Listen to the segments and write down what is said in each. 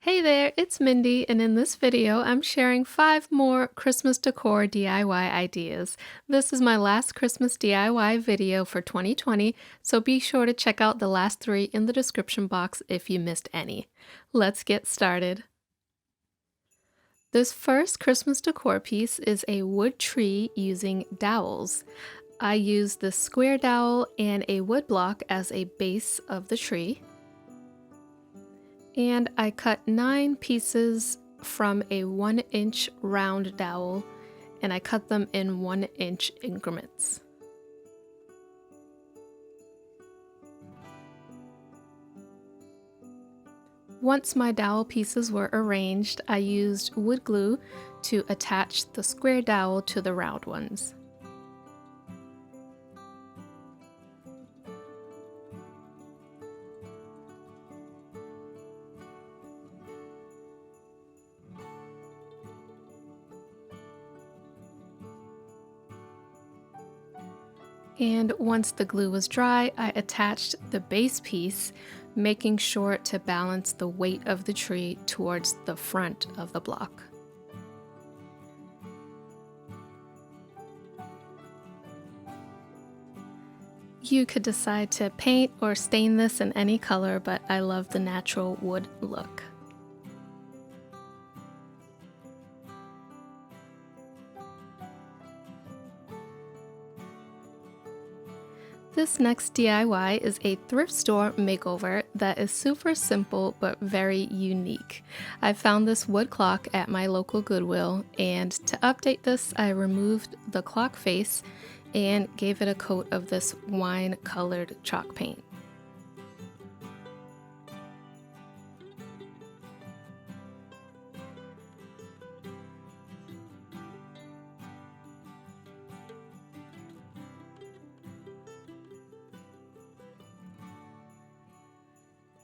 Hey there, it's Mindy, and in this video, I'm sharing 5 more Christmas decor DIY ideas. This is my last Christmas DIY video for 2020, so be sure to check out the last 3 in the description box if you missed any. Let's get started. This first Christmas decor piece is a wood tree using dowels. I used this square dowel and a wood block as a base of the tree. And I cut 9 pieces from a 1-inch round dowel, and I cut them in 1-inch increments. Once my dowel pieces were arranged, I used wood glue to attach the square dowel to the round ones. And once the glue was dry, I attached the base piece, making sure to balance the weight of the tree towards the front of the block. You could decide to paint or stain this in any color, but I love the natural wood look. This next DIY is a thrift store makeover that is super simple but very unique. I found this wood clock at my local Goodwill, and to update this, I removed the clock face and gave it a coat of this wine-colored chalk paint.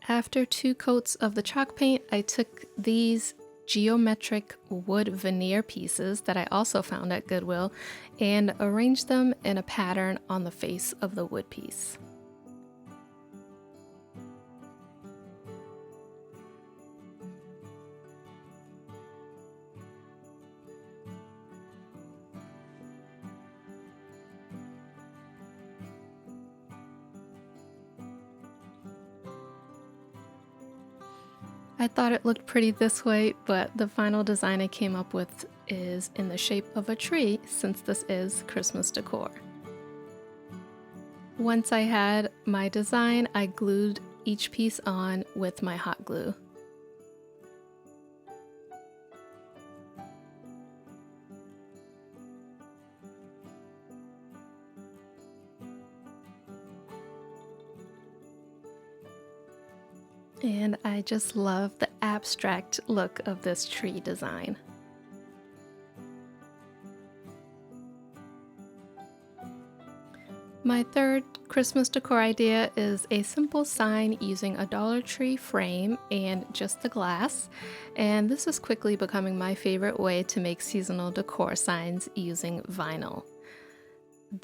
After 2 coats of the chalk paint, I took these geometric wood veneer pieces that I also found at Goodwill and arranged them in a pattern on the face of the wood piece. I thought it looked pretty this way, but the final design I came up with is in the shape of a tree since this is Christmas decor. Once I had my design, I glued each piece on with my hot glue. And I just love the abstract look of this tree design. My third Christmas decor idea is a simple sign using a Dollar Tree frame and just the glass, and this is quickly becoming my favorite way to make seasonal decor signs using vinyl.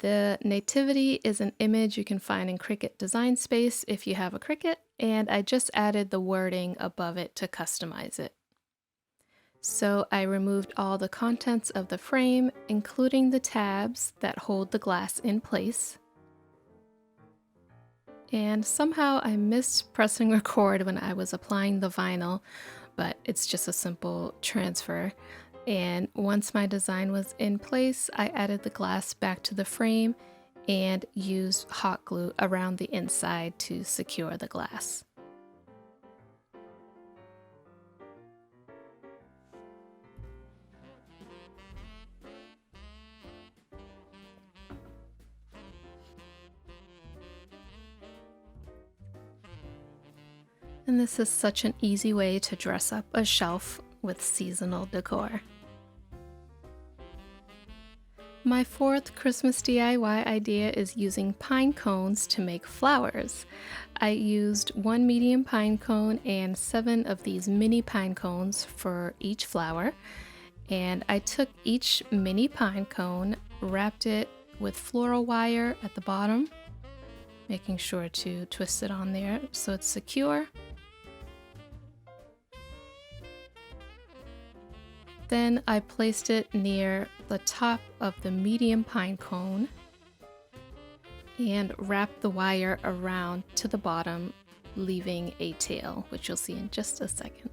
The nativity is an image you can find in Cricut Design Space if you have a Cricut, and I just added the wording above it to customize it. So I removed all the contents of the frame, including the tabs that hold the glass in place. And somehow I missed pressing record when I was applying the vinyl, but it's just a simple transfer. And once my design was in place, I added the glass back to the frame and used hot glue around the inside to secure the glass. And this is such an easy way to dress up a shelf with seasonal decor. My fourth Christmas DIY idea is using pine cones to make flowers. I used 1 medium pine cone and 7 of these mini pine cones for each flower. And I took each mini pine cone, wrapped it with floral wire at the bottom, making sure to twist it on there so it's secure. Then I placed it near the top of the medium pine cone and wrapped the wire around to the bottom, leaving a tail, which you'll see in just a second.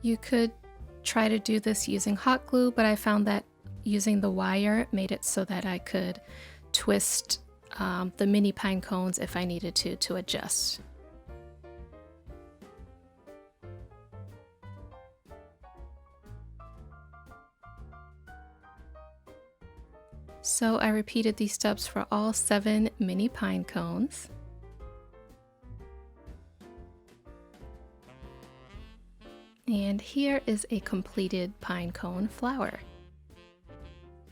You could try to do this using hot glue, but I found that using the wire made it so that I could twist the mini pine cones if I needed to adjust. So I repeated these steps for all 7 mini pine cones. And here is a completed pine cone flower.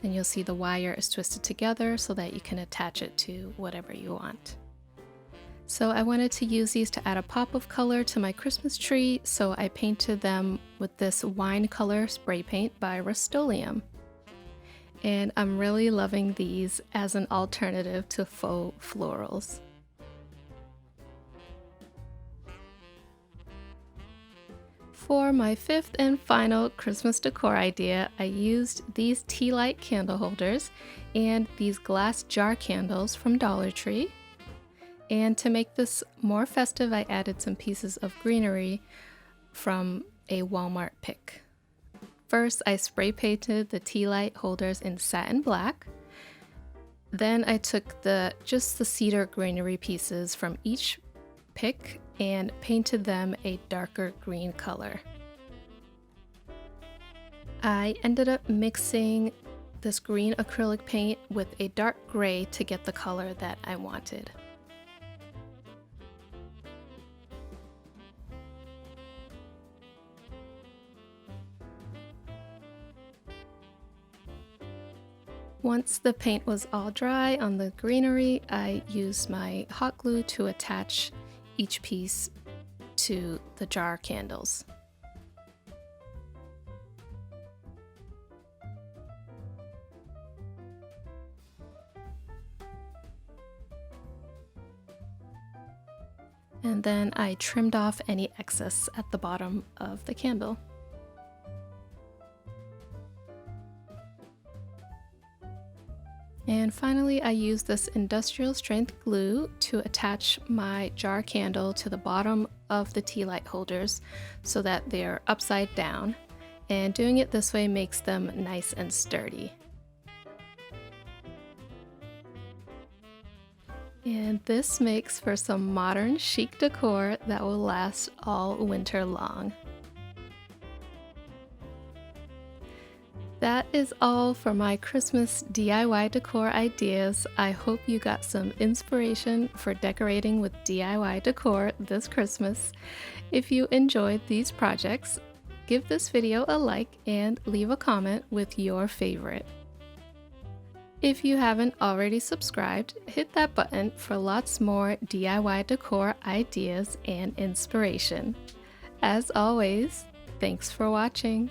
And you'll see the wire is twisted together so that you can attach it to whatever you want. So I wanted to use these to add a pop of color to my Christmas tree, so I painted them with this wine color spray paint by Rust-Oleum. And I'm really loving these as an alternative to faux florals. For my 5th and final Christmas decor idea, I used these tea light candle holders and these glass jar candles from Dollar Tree. And to make this more festive, I added some pieces of greenery from a Walmart pick. First, I spray painted the tea light holders in satin black. Then I took just the cedar greenery pieces from each pick and painted them a darker green color. I ended up mixing this green acrylic paint with a dark gray to get the color that I wanted. Once the paint was all dry on the greenery, I used my hot glue to attach each piece to the jar candles. And then I trimmed off any excess at the bottom of the candle. And finally, I used this industrial strength glue to attach my jar candle to the bottom of the tea light holders so that they're upside down. And doing it this way makes them nice and sturdy. And this makes for some modern chic decor that will last all winter long. That is all for my Christmas DIY decor ideas. I hope you got some inspiration for decorating with DIY decor this Christmas. If you enjoyed these projects, give this video a like and leave a comment with your favorite. If you haven't already subscribed, hit that button for lots more DIY decor ideas and inspiration. As always, thanks for watching.